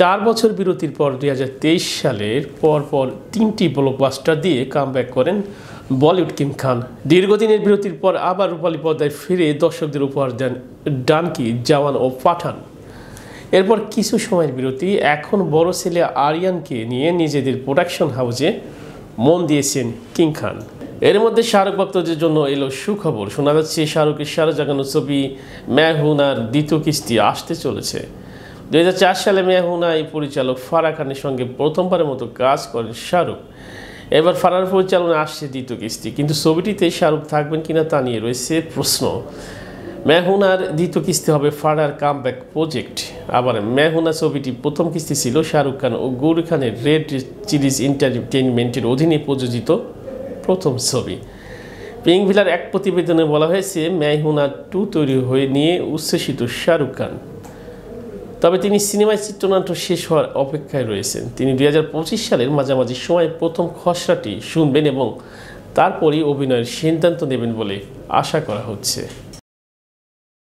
4 বছর বিরতির পর 2023 সালের পরপর 3টি ব্লকবাস্টার দিয়ে কামব্যাক করেন বলিউড কিং খান। দীর্ঘদিনের বিরতির পর আবার রূপালী পর্দায় ফিরে দর্শকদের উপহার দেন ডানকি, জওয়ান ও পাঠান। এরপর কিছু সময়ের বিরতি, এখন বড় ছেলে আরিয়ানকে নিয়ে নিজেদের প্রোডাকশন হাউসে মন দিয়েছেন কিং খান। এর মধ্যে শাহরুখ ভক্তদের জন্য এলো সুখবর। শোনা যাচ্ছে শাহরুখের সারা জাগানো ছবি मैं हूं নার দ্বিতীয় কিস্তি আসতে চলেছে। 2004 সালে मैं हूं না এই পরিচালক ফারাহ খানের সঙ্গে প্রথমবারের মতো কাজ করেন শাহরুখ। এবার ফারাহর পরিচালনায় আসছে দ্বিতীয় কিস্তি, কিন্তু ছবিটিতে শাহরুখ থাকবেন কিনা তা নিয়ে রয়েছে প্রশ্ন। मैं हूं নার দ্বিতীয় কিস্তি হবে ফারাহর কামব্যাক প্রজেক্ট। আবার मैं हूं না ছবিটি প্রথম কিস্তি ছিল শাহরুখ খান ও গৌরী খানের রেড চিলিজ এন্টারটেইনমেন্টের অধীনে প্রযোজিত প্রথম ছবি। পিঙ্ক ভিলার এক প্রতিবেদনে বলা হয়েছে मैं हूं না 2 তৈরি হয়ে নিয়ে উচ্ছ্বসিত শাহরুখ খান। তবে তিনি সিনেমায় চিত্রনাট্য শেষ হওয়ার অপেক্ষায় রয়েছেন। তিনি 2025 সালের মাঝামাঝি সময়ে প্রথম খসড়াটি শুনবেন এবং তারপরই অভিনয়ের সিদ্ধান্ত নেবেন বলে আশা করা হচ্ছে।